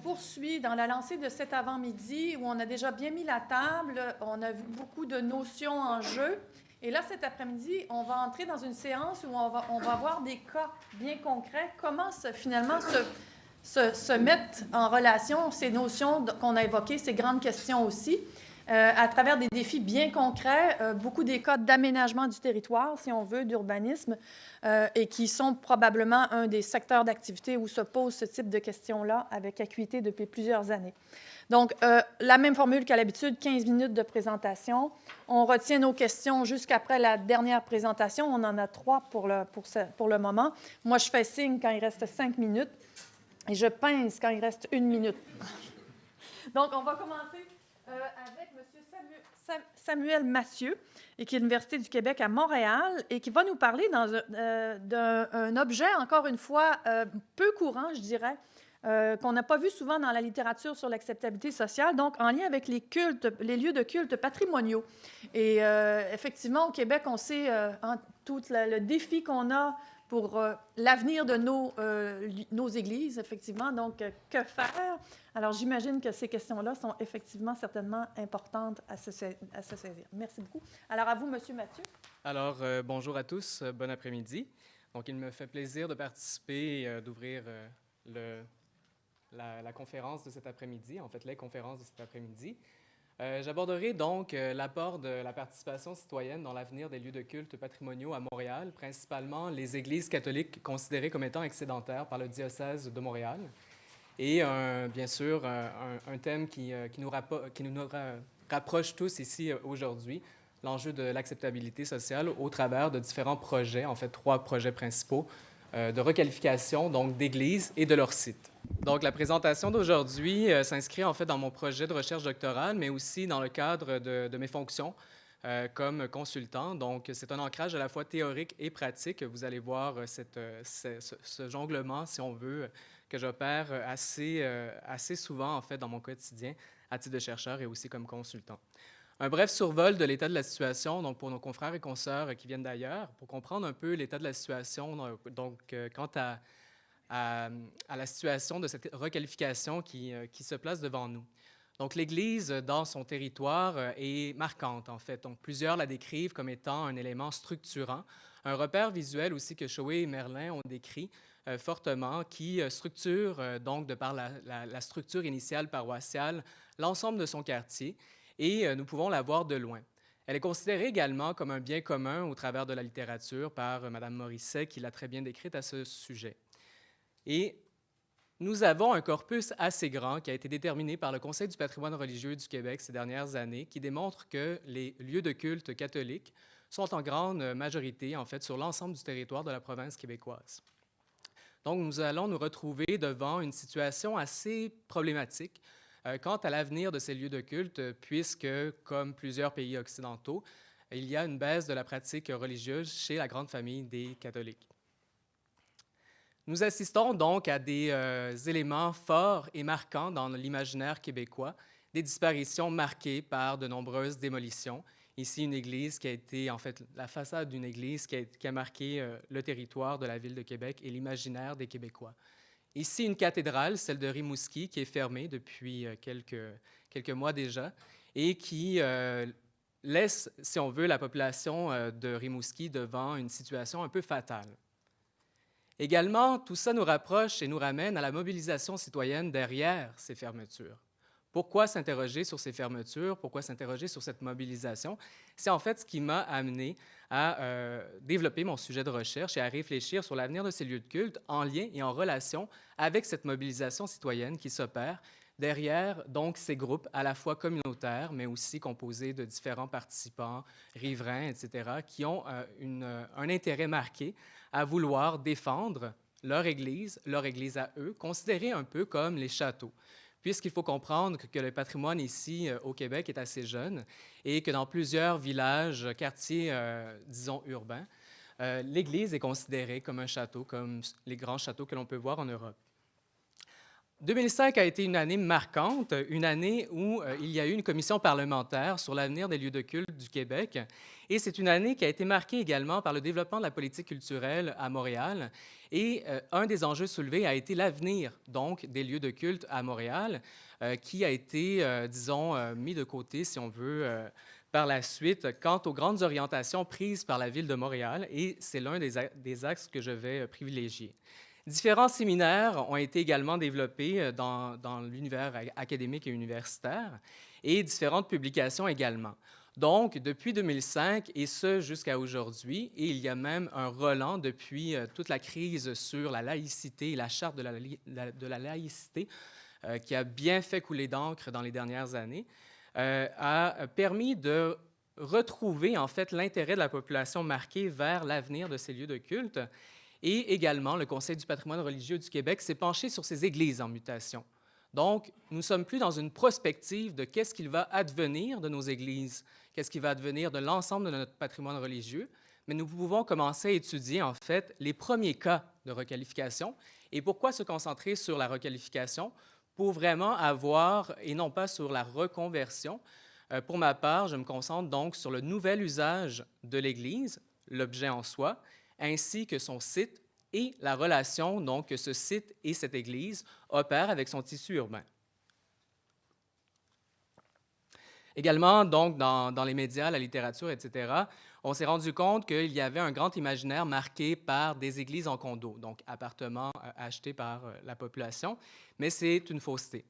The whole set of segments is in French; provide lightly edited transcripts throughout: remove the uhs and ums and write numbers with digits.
poursuit dans la lancée de cet avant-midi où on a déjà bien mis la table, on a vu beaucoup de notions en jeu. Et là, cet après-midi, on va entrer dans une séance où on va voir des cas bien concrets, comment finalement se mettre en relation ces notions qu'on a évoquées, ces grandes questions aussi, à travers des défis bien concrets, beaucoup des cas d'aménagement du territoire, si on veut, d'urbanisme, et qui sont probablement un des secteurs d'activité où se pose ce type de questions-là avec acuité depuis plusieurs années. Donc, la même formule qu'à l'habitude, 15 minutes de présentation. On retient nos questions jusqu'après la dernière présentation. On en a 3 pour le moment. Moi, je fais signe quand il reste 5 minutes et je pince quand il reste 1 minute. Donc, on va commencer avec M. Samuel Mathieu, qui est à l'Université du Québec à Montréal et qui va nous parler d'un objet, encore une fois, peu courant, je dirais, qu'on n'a pas vu souvent dans la littérature sur l'acceptabilité sociale, donc en lien avec les cultes, les lieux de culte patrimoniaux. Et effectivement, au Québec, on sait tout le défi qu'on a pour l'avenir de nos églises, effectivement. Donc, que faire? Alors, j'imagine que ces questions-là sont effectivement certainement importantes à se saisir. Merci beaucoup. Alors, à vous, M. Mathieu. Alors, bonjour à tous, bon après-midi. Donc, il me fait plaisir de participer et d'ouvrir la conférence de cet après-midi, en fait, les conférences de cet après-midi. J'aborderai donc l'apport de la participation citoyenne dans l'avenir des lieux de culte patrimoniaux à Montréal, principalement les églises catholiques considérées comme étant excédentaires par le diocèse de Montréal. Et bien sûr, un thème qui nous rapproche tous ici aujourd'hui, l'enjeu de l'acceptabilité sociale au travers de différents projets, en fait 3 projets principaux de requalification donc d'églises et de leurs sites. Donc la présentation d'aujourd'hui s'inscrit en fait dans mon projet de recherche doctorale, mais aussi dans le cadre de mes fonctions comme consultant. Donc c'est un ancrage à la fois théorique et pratique. Vous allez voir ce jonglement, si on veut, que j'opère assez souvent en fait dans mon quotidien à titre de chercheur et aussi comme consultant. Un bref survol de l'état de la situation, donc pour nos confrères et consoeurs qui viennent d'ailleurs, pour comprendre un peu l'état de la situation, donc quant à la situation de cette requalification qui se place devant nous. Donc l'Église, dans son territoire, est marquante, en fait. Donc plusieurs la décrivent comme étant un élément structurant, un repère visuel aussi que Chauet et Merlin ont décrit fortement, qui structure, donc de par la structure initiale paroissiale, l'ensemble de son quartier, et nous pouvons la voir de loin. Elle est considérée également comme un bien commun au travers de la littérature par Mme Morisset, qui l'a très bien décrite à ce sujet. Et nous avons un corpus assez grand qui a été déterminé par le Conseil du patrimoine religieux du Québec ces dernières années, qui démontre que les lieux de culte catholiques sont en grande majorité, en fait, sur l'ensemble du territoire de la province québécoise. Donc, nous allons nous retrouver devant une situation assez problématique quant à l'avenir de ces lieux de culte, puisque, comme plusieurs pays occidentaux, il y a une baisse de la pratique religieuse chez la grande famille des catholiques. Nous assistons donc à des éléments forts et marquants dans l'imaginaire québécois, des disparitions marquées par de nombreuses démolitions. Ici, une église qui a été, en fait, la façade d'une église qui a marqué le territoire de la ville de Québec et l'imaginaire des Québécois. Ici, une cathédrale, celle de Rimouski, qui est fermée depuis quelques mois déjà et qui laisse, si on veut, la population de Rimouski devant une situation un peu fatale. Également, tout ça nous rapproche et nous ramène à la mobilisation citoyenne derrière ces fermetures. Pourquoi s'interroger sur ces fermetures? Pourquoi s'interroger sur cette mobilisation? C'est en fait ce qui m'a amené à développer mon sujet de recherche et à réfléchir sur l'avenir de ces lieux de culte en lien et en relation avec cette mobilisation citoyenne qui s'opère derrière donc ces groupes à la fois communautaires, mais aussi composés de différents participants, riverains, etc., qui ont un intérêt marqué à vouloir défendre leur Église à eux, considérée un peu comme les châteaux. Puisqu'il faut comprendre que le patrimoine ici au Québec est assez jeune et que dans plusieurs villages, quartiers, disons, urbains, l'Église est considérée comme un château, comme les grands châteaux que l'on peut voir en Europe. 2005 a été une année marquante, une année où il y a eu une commission parlementaire sur l'avenir des lieux de culte du Québec. Et c'est une année qui a été marquée également par le développement de la politique culturelle à Montréal. Et un des enjeux soulevés a été l'avenir donc des lieux de culte à Montréal, qui a été, disons, mis de côté, si on veut, par la suite, quant aux grandes orientations prises par la Ville de Montréal. Et c'est l'un des axes que je vais privilégier. Différents séminaires ont été également développés dans l'univers académique et universitaire et différentes publications également. Donc, depuis 2005 et ce jusqu'à aujourd'hui, et il y a même un relent depuis toute la crise sur la laïcité et la charte de la laïcité qui a bien fait couler d'encre dans les dernières années, a permis de retrouver en fait l'intérêt de la population marqué vers l'avenir de ces lieux de culte. Et également, le Conseil du patrimoine religieux du Québec s'est penché sur ces églises en mutation. Donc, nous ne sommes plus dans une prospective de qu'est-ce qu'il va advenir de nos églises, qu'est-ce qui va advenir de l'ensemble de notre patrimoine religieux, mais nous pouvons commencer à étudier, en fait, les premiers cas de requalification. Et pourquoi se concentrer sur la requalification? Pour vraiment avoir, et non pas sur la reconversion. Pour ma part, je me concentre donc sur le nouvel usage de l'Église, l'objet en soi, ainsi que son site et la relation donc, que ce site et cette Église opèrent avec son tissu urbain. Également, donc, dans les médias, la littérature, etc., on s'est rendu compte qu'il y avait un grand imaginaire marqué par des églises en condo, donc appartements achetés par la population, mais c'est une fausseté.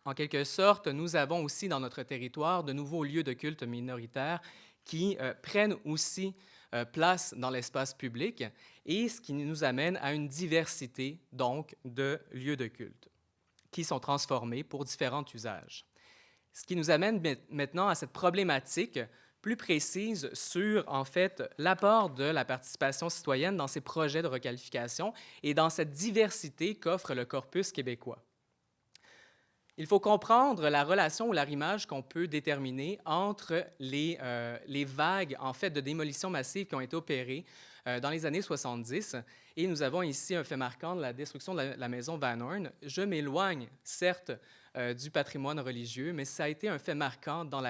En quelque sorte, nous avons aussi dans notre territoire de nouveaux lieux de culte minoritaires qui prennent aussi place dans l'espace public et ce qui nous amène à une diversité donc de lieux de culte qui sont transformés pour différents usages. Ce qui nous amène maintenant à cette problématique plus précise sur en fait l'apport de la participation citoyenne dans ces projets de requalification et dans cette diversité qu'offre le corpus québécois. Il faut comprendre la relation ou l'arrimage qu'on peut déterminer entre les vagues en fait, de démolition massive qui ont été opérées dans les années 70. Et nous avons ici un fait marquant de la destruction de la maison Van Horn. Je m'éloigne, certes, du patrimoine religieux, mais ça a été un fait marquant dans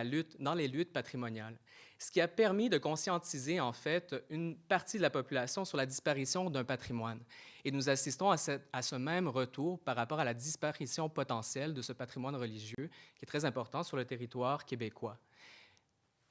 les luttes patrimoniales, ce qui a permis de conscientiser en fait une partie de la population sur la disparition d'un patrimoine. Et nous assistons à ce même retour par rapport à la disparition potentielle de ce patrimoine religieux qui est très important sur le territoire québécois.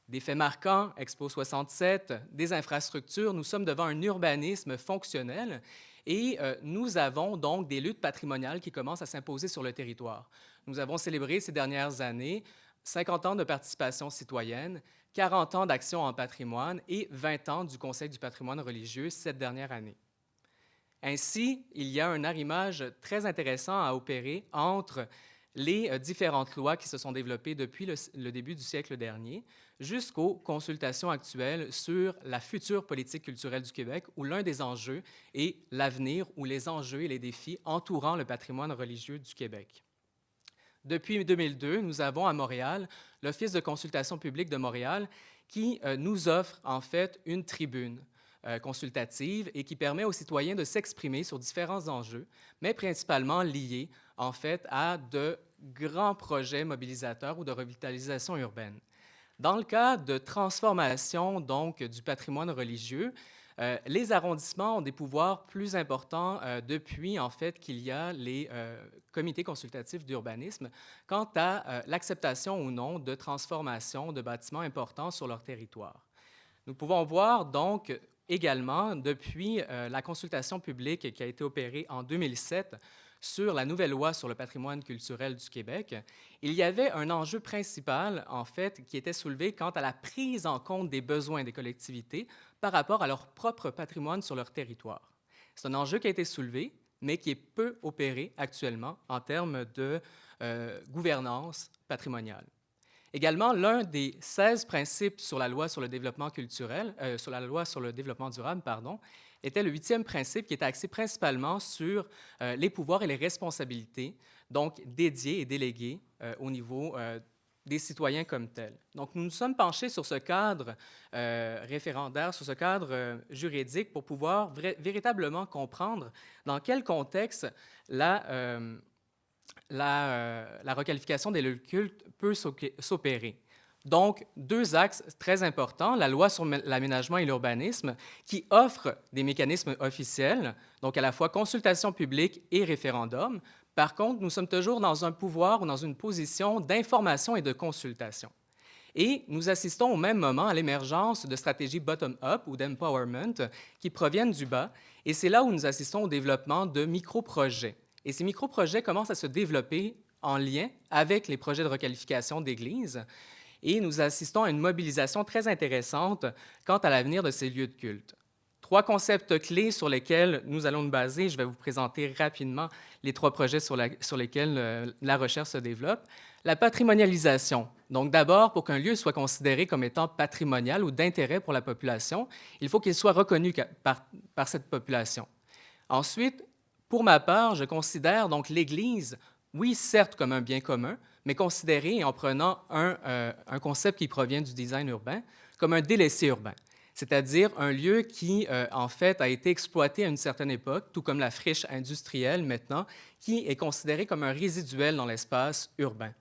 Des faits marquants, Expo 67, des infrastructures, nous sommes devant un urbanisme fonctionnel et nous avons donc des luttes patrimoniales qui commencent à s'imposer sur le territoire. Nous avons célébré ces dernières années 50 ans de participation citoyenne, 40 ans d'action en patrimoine et 20 ans du Conseil du patrimoine religieux cette dernière année. Ainsi, il y a un arrimage très intéressant à opérer entre les différentes lois qui se sont développées depuis le début du siècle dernier jusqu'aux consultations actuelles sur la future politique culturelle du Québec, où l'un des enjeux est l'avenir ou les enjeux et les défis entourant le patrimoine religieux du Québec. Depuis 2002, nous avons à Montréal l'Office de consultation publique de Montréal qui nous offre en fait une tribune consultative et qui permet aux citoyens de s'exprimer sur différents enjeux, mais principalement liés en fait à de grands projets mobilisateurs ou de revitalisation urbaine. Dans le cas de transformation donc du patrimoine religieux, les arrondissements ont des pouvoirs plus importants depuis en fait qu'il y a les comités consultatifs d'urbanisme quant à l'acceptation ou non de transformation de bâtiments importants sur leur territoire. Nous pouvons voir donc également depuis la consultation publique qui a été opérée en 2007 sur la nouvelle loi sur le patrimoine culturel du Québec, il y avait un enjeu principal, en fait, qui était soulevé quant à la prise en compte des besoins des collectivités par rapport à leur propre patrimoine sur leur territoire. C'est un enjeu qui a été soulevé, mais qui est peu opéré actuellement en termes de gouvernance patrimoniale. Également, l'un des 16 principes sur la loi sur le développement culturel, sur la loi sur le développement durable, pardon, était le 8e principe qui était axé principalement sur les pouvoirs et les responsabilités, donc dédiés et délégués au niveau des citoyens comme tels. Donc, nous nous sommes penchés sur ce cadre référendaire, sur ce cadre juridique pour pouvoir véritablement comprendre dans quel contexte la requalification des lieux de culte peut s'opérer. Donc, deux axes très importants, la loi sur l'aménagement et l'urbanisme, qui offre des mécanismes officiels, donc à la fois consultation publique et référendum. Par contre, nous sommes toujours dans un pouvoir ou dans une position d'information et de consultation. Et nous assistons au même moment à l'émergence de stratégies bottom-up ou d'empowerment qui proviennent du bas, et c'est là où nous assistons au développement de micro-projets. Et ces micro-projets commencent à se développer en lien avec les projets de requalification d'églises, et nous assistons à une mobilisation très intéressante quant à l'avenir de ces lieux de culte. Trois concepts clés sur lesquels nous allons nous baser. Je vais vous présenter rapidement les trois projets sur lesquels la recherche se développe. La patrimonialisation. Donc d'abord, pour qu'un lieu soit considéré comme étant patrimonial ou d'intérêt pour la population, il faut qu'il soit reconnu par cette population. Ensuite, pour ma part, je considère donc l'Église, oui, certes comme un bien commun, mais considéré, en prenant un concept qui provient du design urbain, comme un délaissé urbain, c'est-à-dire un lieu qui, en fait, a été exploité à une certaine époque, tout comme la friche industrielle maintenant, qui est considérée comme un résiduel dans l'espace urbain.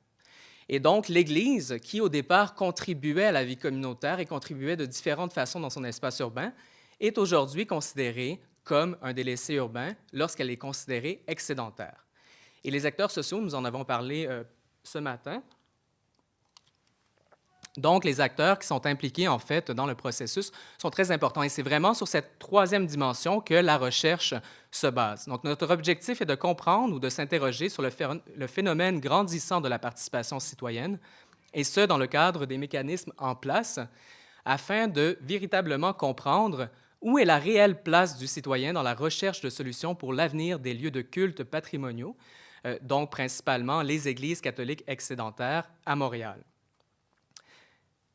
Et donc, l'Église, qui au départ contribuait à la vie communautaire et contribuait de différentes façons dans son espace urbain, est aujourd'hui considérée comme un délaissé urbain lorsqu'elle est considérée excédentaire. Et les acteurs sociaux, nous en avons parlé ce matin. Donc, les acteurs qui sont impliqués, en fait, dans le processus sont très importants. Et c'est vraiment sur cette troisième dimension que la recherche se base. Donc, notre objectif est de comprendre ou de s'interroger sur le phénomène grandissant de la participation citoyenne, et ce, dans le cadre des mécanismes en place, afin de véritablement comprendre où est la réelle place du citoyen dans la recherche de solutions pour l'avenir des lieux de culte patrimoniaux, donc principalement les églises catholiques excédentaires à Montréal,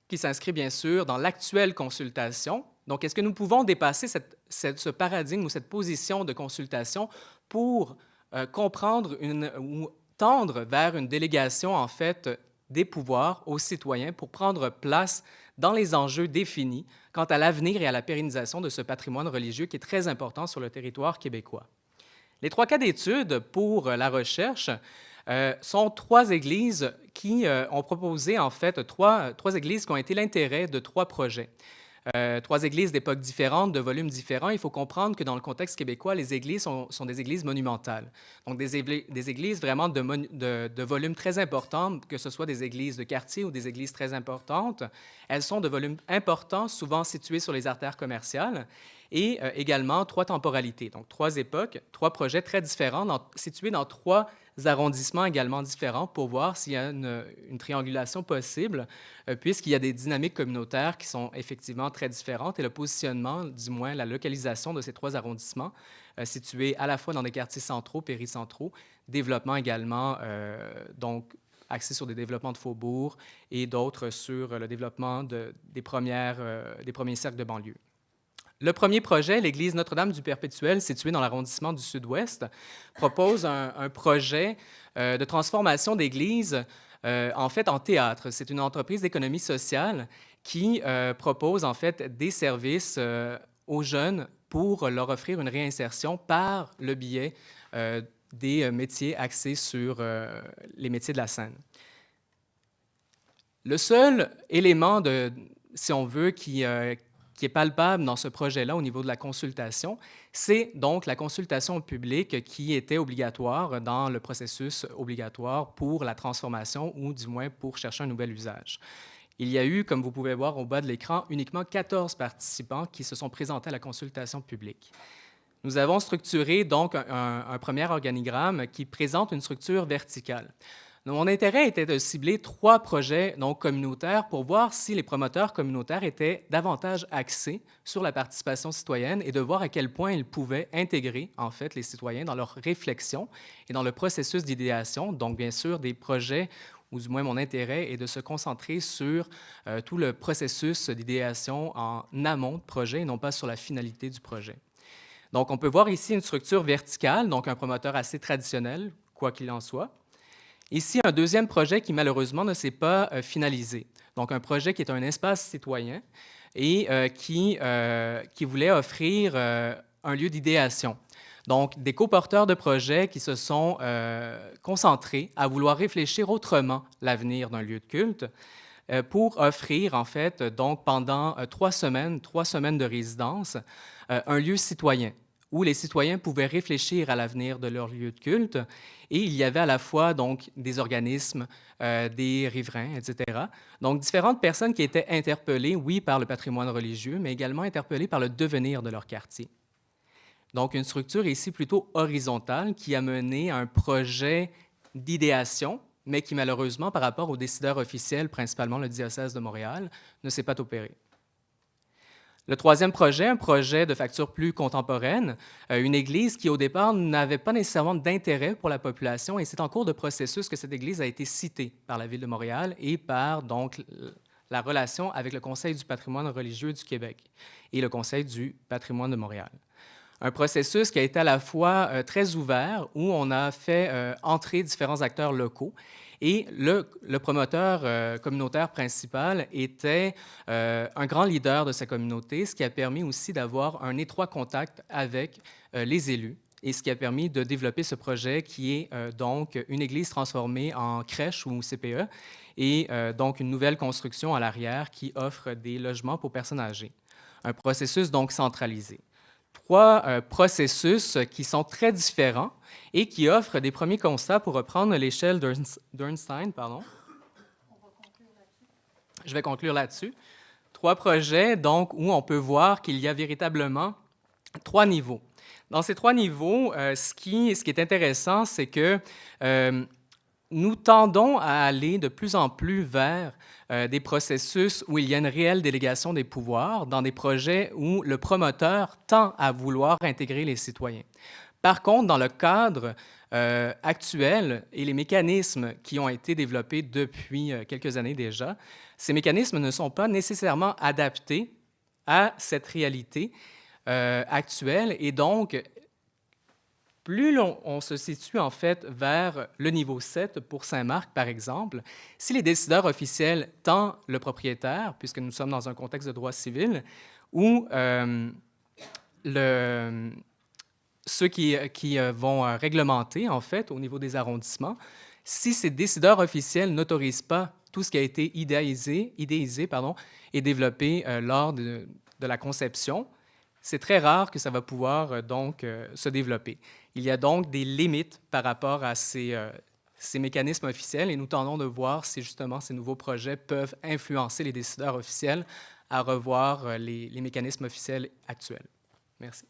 qui s'inscrit bien sûr dans l'actuelle consultation. Donc, est-ce que nous pouvons dépasser ce paradigme ou cette position de consultation pour comprendre ou tendre vers une délégation, en fait, des pouvoirs aux citoyens pour prendre place dans les enjeux définis quant à l'avenir et à la pérennisation de ce patrimoine religieux qui est très important sur le territoire québécois? Les trois cas d'étude pour la recherche sont trois églises qui ont proposé, en fait, trois églises qui ont été l'intérêt de trois projets. Trois églises d'époques différentes, de volumes différents. Il faut comprendre que dans le contexte québécois, les églises sont des églises monumentales. Donc, des églises vraiment de volume très important, que ce soit des églises de quartier ou des églises très importantes. Elles sont de volume important, souvent situées sur les artères commerciales. Et également trois temporalités, donc trois époques, trois projets très différents, situés dans trois arrondissements également différents pour voir s'il y a une triangulation possible, puisqu'il y a des dynamiques communautaires qui sont effectivement très différentes et le positionnement, du moins la localisation de ces trois arrondissements, situés à la fois dans des quartiers centraux, péricentraux, développement également, donc axés sur des développements de faubourgs et d'autres sur le développement des premiers cercles de banlieue. Le premier projet, l'église Notre-Dame du Perpétuel, située dans l'arrondissement du Sud-Ouest, propose un projet de transformation d'église en fait en théâtre. C'est une entreprise d'économie sociale qui propose en fait des services aux jeunes pour leur offrir une réinsertion par le biais des métiers axés sur les métiers de la scène. Le seul élément, si on veut, qui est palpable dans ce projet-là au niveau de la consultation, c'est donc la consultation publique qui était obligatoire dans le processus obligatoire pour la transformation ou du moins pour chercher un nouvel usage. Il y a eu, comme vous pouvez voir au bas de l'écran, uniquement 14 participants qui se sont présentés à la consultation publique. Nous avons structuré donc un premier organigramme qui présente une structure verticale. Mon intérêt était de cibler trois projets donc, communautaires pour voir si les promoteurs communautaires étaient davantage axés sur la participation citoyenne et de voir à quel point ils pouvaient intégrer en fait, les citoyens dans leur réflexion et dans le processus d'idéation. Donc, bien sûr, des projets, ou du moins mon intérêt est de se concentrer sur tout le processus d'idéation en amont de projet et non pas sur la finalité du projet. Donc, on peut voir ici une structure verticale, donc un promoteur assez traditionnel, quoi qu'il en soit. Ici, un deuxième projet qui, malheureusement, ne s'est pas finalisé. Donc, un projet qui est un espace citoyen et qui voulait offrir un lieu d'idéation. Donc, des coporteurs de projets qui se sont concentrés à vouloir réfléchir autrement l'avenir d'un lieu de culte pour offrir, en fait, donc pendant 3 semaines de résidence, un lieu citoyen où les citoyens pouvaient réfléchir à l'avenir de leur lieu de culte. Et il y avait à la fois donc, des organismes, des riverains, etc. Donc, différentes personnes qui étaient interpellées, oui, par le patrimoine religieux, mais également interpellées par le devenir de leur quartier. Donc, une structure ici plutôt horizontale qui a mené un projet d'idéation, mais qui malheureusement, par rapport aux décideurs officiels, principalement le diocèse de Montréal, ne s'est pas opéré. Le troisième projet, un projet de facture plus contemporaine, une église qui au départ n'avait pas nécessairement d'intérêt pour la population et c'est en cours de processus que cette église a été citée par la Ville de Montréal et par donc la relation avec le Conseil du patrimoine religieux du Québec et le Conseil du patrimoine de Montréal. Un processus qui a été à la fois très ouvert, où on a fait entrer différents acteurs locaux. Et le promoteur communautaire principal était un grand leader de sa communauté, ce qui a permis aussi d'avoir un étroit contact avec les élus et ce qui a permis de développer ce projet qui est donc une église transformée en crèche ou CPE et donc une nouvelle construction à l'arrière qui offre des logements pour personnes âgées. Un processus donc centralisé. 3 processus qui sont très différents et qui offrent des premiers constats pour reprendre l'échelle d'Ernstein. Je vais conclure là-dessus. 3 projets donc, où on peut voir qu'il y a véritablement 3 niveaux. Dans ces 3 niveaux, ce qui est intéressant, c'est que nous tendons à aller de plus en plus vers des processus où il y a une réelle délégation des pouvoirs, dans des projets où le promoteur tend à vouloir intégrer les citoyens. Par contre, dans le cadre actuel et les mécanismes qui ont été développés depuis quelques années déjà, ces mécanismes ne sont pas nécessairement adaptés à cette réalité actuelle et donc plus on se situe en fait vers le niveau 7 pour Saint-Marc, par exemple, si les décideurs officiels, tant le propriétaire, puisque nous sommes dans un contexte de droit civil, ou ceux qui vont réglementer en fait au niveau des arrondissements, si ces décideurs officiels n'autorisent pas tout ce qui a été idéisé et développé lors de la conception, c'est très rare que ça va pouvoir donc se développer. Il y a donc des limites par rapport à ces mécanismes officiels et nous tendons de voir si justement ces nouveaux projets peuvent influencer les décideurs officiels à revoir les mécanismes officiels actuels. Merci.